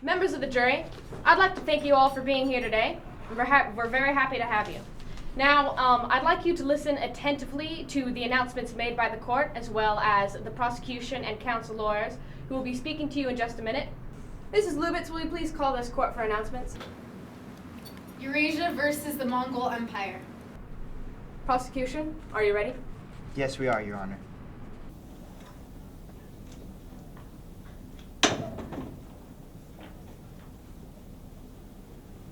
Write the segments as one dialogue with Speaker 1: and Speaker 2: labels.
Speaker 1: Members of the jury, I'd like to thank you all for being here today. We're very happy to have you. Now, I'd like you to listen attentively to the announcements made by the court, as well as the prosecution and counsel lawyers who will be speaking to you in just a minute. Mrs. Lubitz, will you please call this court for announcements?
Speaker 2: Eurasia versus the Mongol Empire.
Speaker 1: Prosecution, are you ready?
Speaker 3: Yes, we are, Your Honor.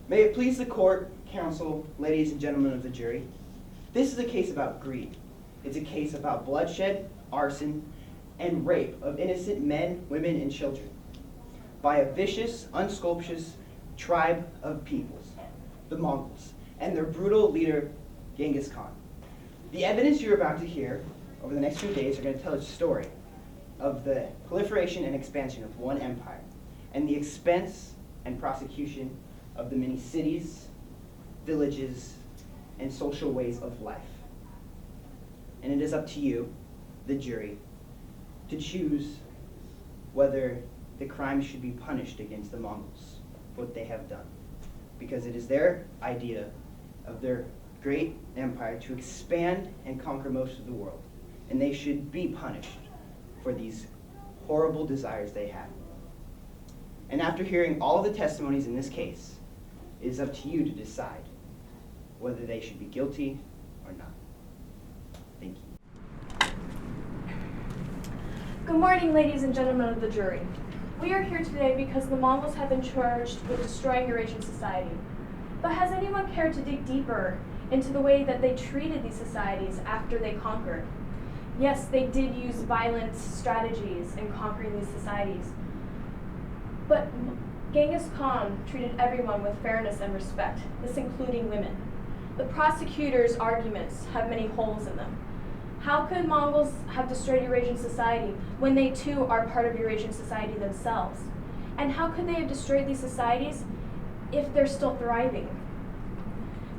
Speaker 3: May it please the court, counsel, ladies and gentlemen of the jury, this is a case about greed. It's a case about bloodshed, arson, and rape of innocent men, women, and children by a vicious, unscrupulous tribe of peoples, the Mongols, and their brutal leader, Genghis Khan. The evidence you're about to hear over the next few days are going to tell a story of the proliferation and expansion of one empire and the expense and prosecution of the many cities, villages, and social ways of life. And it is up to you, the jury, to choose whether the crime should be punished against the Mongols, what they have done. Because it is their idea of their great empire to expand and conquer most of the world. And they should be punished for these horrible desires they have. And after hearing all the testimonies in this case, it is up to you to decide whether they should be guilty or not. Thank you.
Speaker 4: Good morning, ladies and gentlemen of the jury. We are here today because the Mongols have been charged with destroying Eurasian society. But has anyone cared to dig deeper into the way that they treated these societies after they conquered? Yes, they did use violent strategies in conquering these societies. But Genghis Khan treated everyone with fairness and respect, this including women. The prosecutor's arguments have many holes in them. How could Mongols have destroyed Eurasian society when they too are part of Eurasian society themselves? And how could they have destroyed these societies if they're still thriving?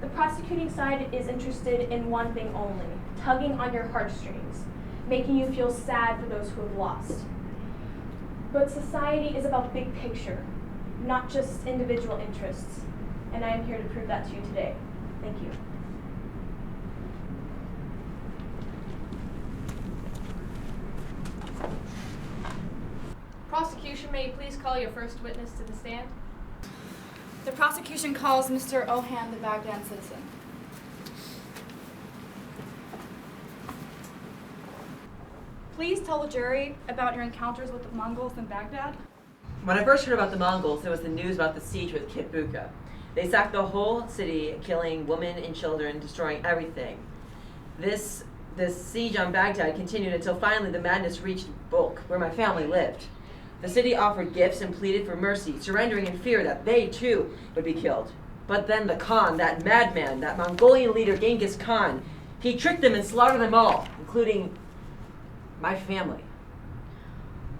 Speaker 4: The prosecuting side is interested in one thing only, tugging on your heartstrings, making you feel sad for those who have lost. But society is about big picture, not just individual interests. And I am here to prove that to you today. Thank you.
Speaker 1: Prosecution, may you please call your first witness to the stand?
Speaker 2: The prosecution calls Mr. Ohan, the Baghdad citizen. Please tell the jury about your encounters with the Mongols in Baghdad.
Speaker 5: When I first heard about the Mongols, it was the news about the siege with Kitbuka. They sacked the whole city, killing women and children, destroying everything. This siege on Baghdad continued until finally the madness reached Bulk, where my family lived. The city offered gifts and pleaded for mercy, surrendering in fear that they too would be killed. But then the Khan, that madman, that Mongolian leader Genghis Khan, he tricked them and slaughtered them all, including my family.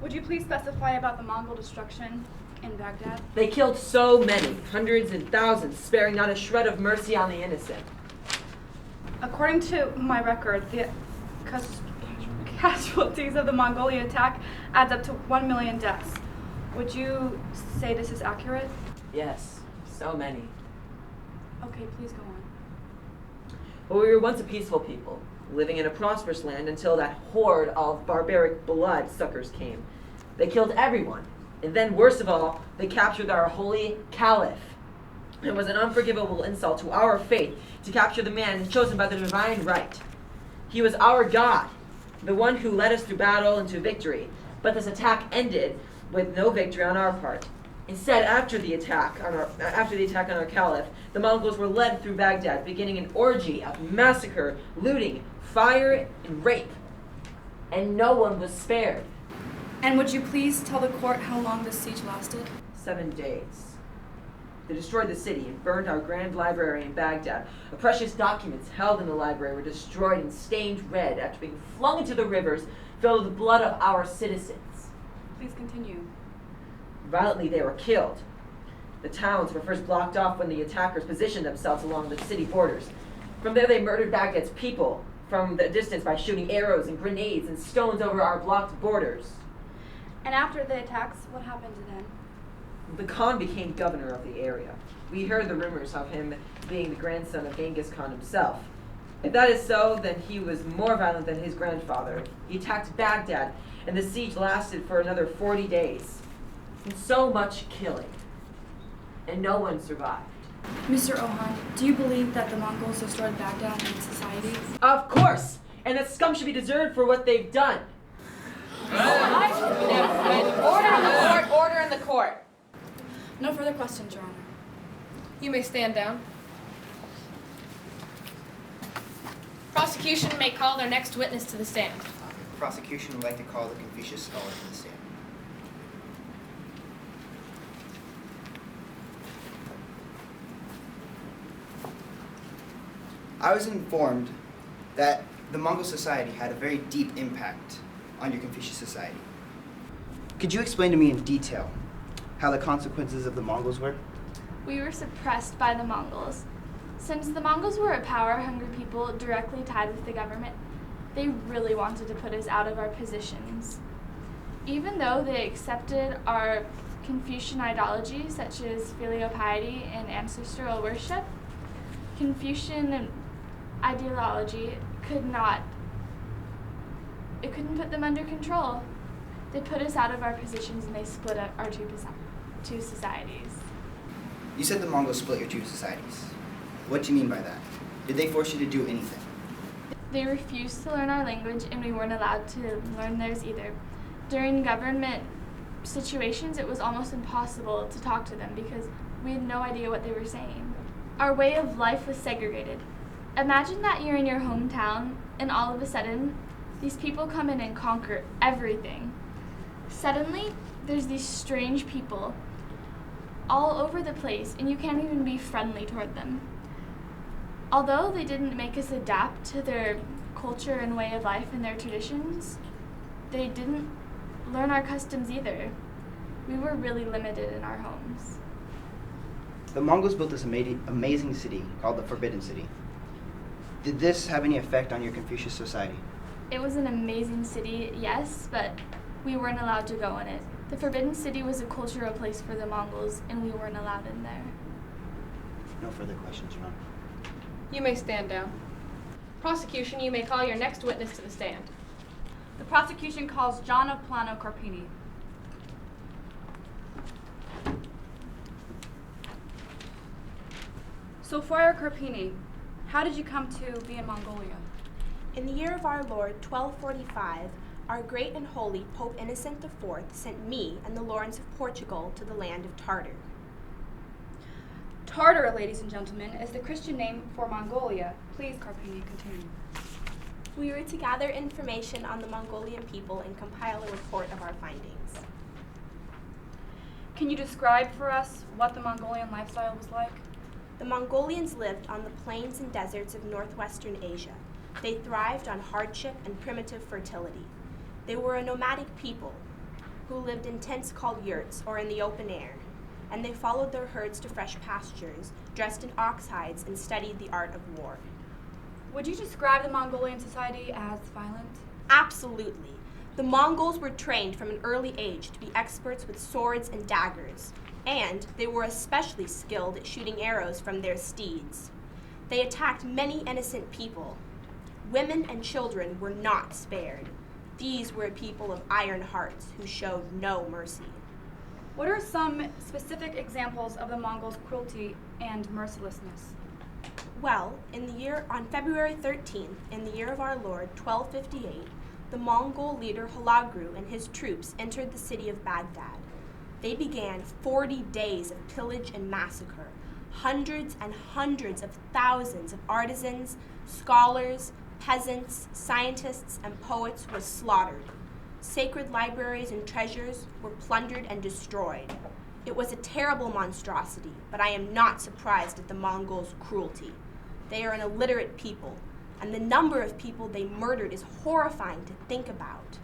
Speaker 2: Would you please specify about the Mongol destruction in Baghdad?
Speaker 5: They killed so many, hundreds and thousands, sparing not a shred of mercy on the innocent.
Speaker 2: According to my record, the casualties of the Mongolian attack adds up to 1 million deaths. Would you say this is accurate?
Speaker 5: Yes, so many.
Speaker 2: Okay, please go on.
Speaker 5: But we were once a peaceful people, living in a prosperous land until that horde of barbaric bloodsuckers came. They killed everyone, and then, worst of all, they captured our holy caliph. It was an unforgivable insult to our faith to capture the man chosen by the divine right. He was our God, the one who led us through battle and to victory. But this attack ended with no victory on our part. Instead, after the attack on our caliph, the Mongols were led through Baghdad, beginning an orgy of massacre, looting, fire, and rape. And no one was spared.
Speaker 2: And would you please tell the court how long this siege lasted?
Speaker 5: 7 days. They destroyed the city and burned our grand library in Baghdad. The precious documents held in the library were destroyed and stained red after being flung into the rivers filled with the blood of our citizens.
Speaker 2: Please continue.
Speaker 5: Violently, they were killed. The towns were first blocked off when the attackers positioned themselves along the city borders. From there, they murdered Baghdad's people from the distance by shooting arrows and grenades and stones over our blocked borders.
Speaker 2: And after the attacks, what happened then?
Speaker 5: The Khan became governor of the area. We heard the rumors of him being the grandson of Genghis Khan himself. If that is so, then he was more violent than his grandfather. He attacked Baghdad, and the siege lasted for another 40 days. And so much killing. And no one survived.
Speaker 2: Mr. Ohan, do you believe that the Mongols destroyed Baghdad and its society?
Speaker 5: Of course! And that scum should be deserved for what they've done.
Speaker 1: Order in the court, order in the court.
Speaker 2: No further questions, Your Honor.
Speaker 1: You may stand down. Prosecution may call their next witness to the stand.
Speaker 3: The prosecution would like to call the Confucius scholar to the stand. I was informed that the Mongol society had a very deep impact on your Confucius society. Could you explain to me in detail how the consequences of the Mongols were?
Speaker 4: We were suppressed by the Mongols. Since the Mongols were a power-hungry people directly tied with the government, they really wanted to put us out of our positions. Even though they accepted our Confucian ideology, such as filial piety and ancestral worship, Confucian ideology couldn't put them under control. They put us out of our positions and they split up our two societies.
Speaker 3: You said the Mongols split your two societies. What do you mean by that? Did they force you to do anything?
Speaker 4: They refused to learn our language and we weren't allowed to learn theirs either. During government situations, it was almost impossible to talk to them because we had no idea what they were saying. Our way of life was segregated. Imagine that you're in your hometown and all of a sudden, these people come in and conquer everything. Suddenly, there's these strange people all over the place and you can't even be friendly toward them. Although they didn't make us adapt to their culture and way of life and their traditions, they didn't learn our customs either. We were really limited in our homes.
Speaker 3: The Mongols built this amazing city called the Forbidden City. Did this have any effect on your Confucius society?
Speaker 4: It was an amazing city, yes, but we weren't allowed to go in it. The Forbidden City was a cultural place for the Mongols, and we weren't allowed in there.
Speaker 3: No further questions, Your Honor.
Speaker 1: You may stand down. Prosecution, you may call your next witness to the stand.
Speaker 2: The prosecution calls John of Plano Carpini. So, Friar Carpini, how did you come to be in Mongolia?
Speaker 6: In the year of our Lord, 1245, our great and holy Pope Innocent IV sent me and the Lawrence of Portugal to the land of Tartar.
Speaker 2: Tartar, ladies and gentlemen, is the Christian name for Mongolia. Please, Carpini, continue.
Speaker 6: We were to gather information on the Mongolian people and compile a report of our findings.
Speaker 2: Can you describe for us what the Mongolian lifestyle was like?
Speaker 6: The Mongolians lived on the plains and deserts of northwestern Asia. They thrived on hardship and primitive fertility. They were a nomadic people who lived in tents called yurts or in the open air, and they followed their herds to fresh pastures, dressed in ox hides, and studied the art of war.
Speaker 2: Would you describe the Mongolian society as violent?
Speaker 6: Absolutely. The Mongols were trained from an early age to be experts with swords and daggers, and they were especially skilled at shooting arrows from their steeds. They attacked many innocent people. Women and children were not spared. These were a people of iron hearts who showed no mercy.
Speaker 2: What are some specific examples of the Mongols' cruelty and mercilessness?
Speaker 6: Well, on February 13th, in the year of our Lord, 1258, the Mongol leader Holagru and his troops entered the city of Baghdad. They began 40 days of pillage and massacre. Hundreds and hundreds of thousands of artisans, scholars, peasants, scientists, and poets were slaughtered. Sacred libraries and treasures were plundered and destroyed. It was a terrible monstrosity, but I am not surprised at the Mongols' cruelty. They are an illiterate people, and the number of people they murdered is horrifying to think about.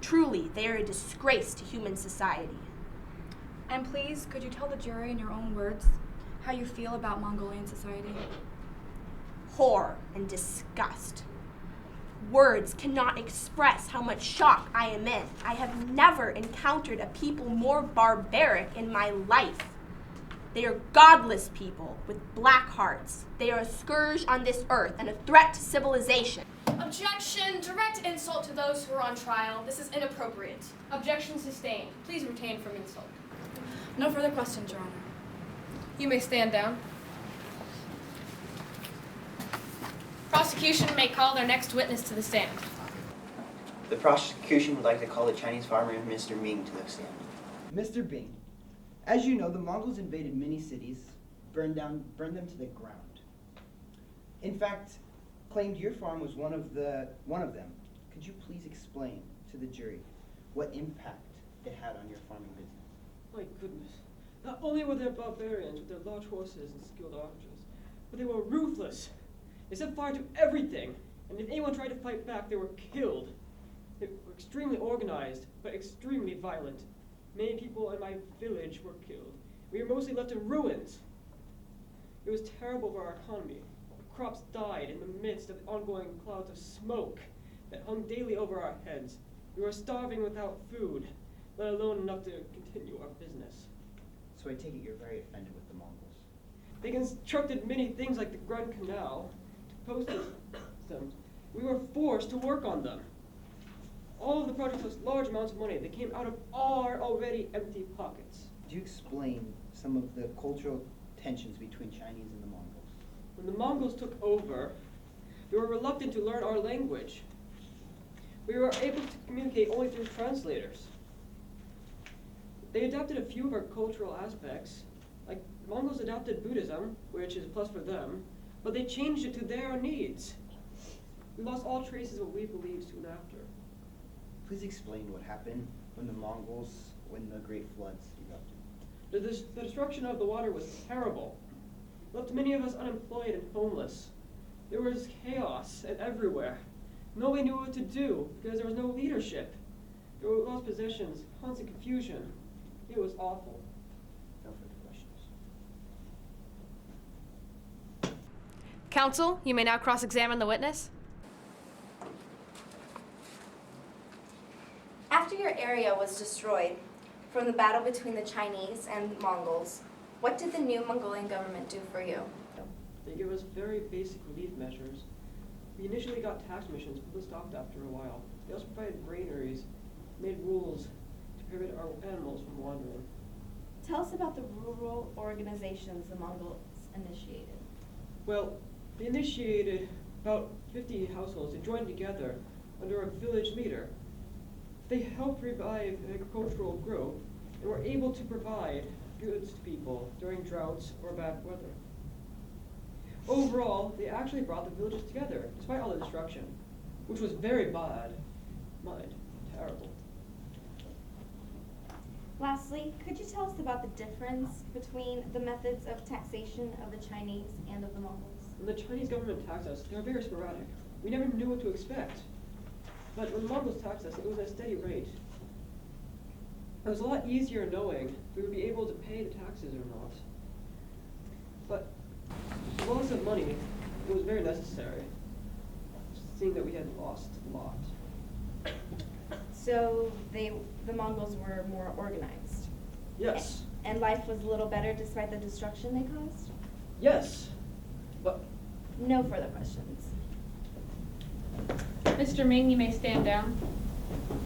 Speaker 6: Truly, they are a disgrace to human society.
Speaker 2: And please, could you tell the jury in your own words how you feel about Mongolian society?
Speaker 6: Horror and disgust. Words cannot express how much shock I am in. I have never encountered a people more barbaric in my life. They are godless people with black hearts. They are a scourge on this earth and a threat to civilization.
Speaker 7: Objection! Direct insult to those who are on trial. This is inappropriate.
Speaker 1: Objection sustained. Please retain from insult.
Speaker 2: No further questions, Your Honor.
Speaker 1: You may stand down. Prosecution may call their next witness to the stand.
Speaker 3: The prosecution would like to call the Chinese farmer, Mr. Ming, to the stand. Mr. Bing, as you know, the Mongols invaded many cities, burned them to the ground. In fact, claimed your farm was one of them. Could you please explain to the jury what impact it had on your farming business?
Speaker 8: My goodness. Not only were there barbarians with their large horses and skilled archers, but they were ruthless. They set fire to everything, and if anyone tried to fight back, they were killed. They were extremely organized, but extremely violent. Many people in my village were killed. We were mostly left in ruins. It was terrible for our economy. Crops died in the midst of ongoing clouds of smoke that hung daily over our heads. We were starving without food, let alone enough to continue our business.
Speaker 3: So I take it you're very offended with the Mongols.
Speaker 8: They constructed many things like the Grand Canal to post them. We were forced to work on them. All of the projects cost large amounts of money that came out of our already empty pockets.
Speaker 3: Could you explain some of the cultural tensions between Chinese and the Mongols?
Speaker 8: When the Mongols took over, they were reluctant to learn our language. We were able to communicate only through translators. They adopted a few of our cultural aspects, like the Mongols adopted Buddhism, which is a plus for them, but they changed it to their needs. We lost all traces of what we believed soon after.
Speaker 3: Please explain what happened when the Great Floods erupted.
Speaker 8: The destruction of the water was terrible. It left many of us unemployed and homeless. There was chaos everywhere. Nobody knew what to do because there was no leadership. There were lost possessions, constant confusion. It was awful.
Speaker 3: No further questions.
Speaker 1: Counsel, you may now cross-examine the witness.
Speaker 9: After your area was destroyed from the battle between the Chinese and Mongols, what did the new Mongolian government do for you?
Speaker 8: They gave us very basic relief measures. We initially got tax missions, but those stopped after a while. They also provided granaries, made rules to prevent our animals from wandering.
Speaker 9: Tell us about the rural organizations the Mongols initiated.
Speaker 8: Well, they initiated about 50 households to join together under a village leader. They helped revive agricultural growth and were able to provide goods to people during droughts or bad weather. Overall, they actually brought the villages together, despite all the destruction, which was very bad. Terrible.
Speaker 9: Lastly, could you tell us about the difference between the methods of taxation of the Chinese and of the Mongols?
Speaker 8: When the Chinese government taxed us, they were very sporadic. We never knew what to expect. But when the Mongols taxed us, it was at a steady rate. It was a lot easier knowing if we would be able to pay the taxes or not. But the loss of money, it was very necessary, seeing that we had lost a lot.
Speaker 9: So the Mongols were more organized?
Speaker 8: Yes.
Speaker 9: And life was a little better despite the destruction they caused?
Speaker 8: Yes. But
Speaker 9: No further questions.
Speaker 1: Mr. Ming, you may stand down.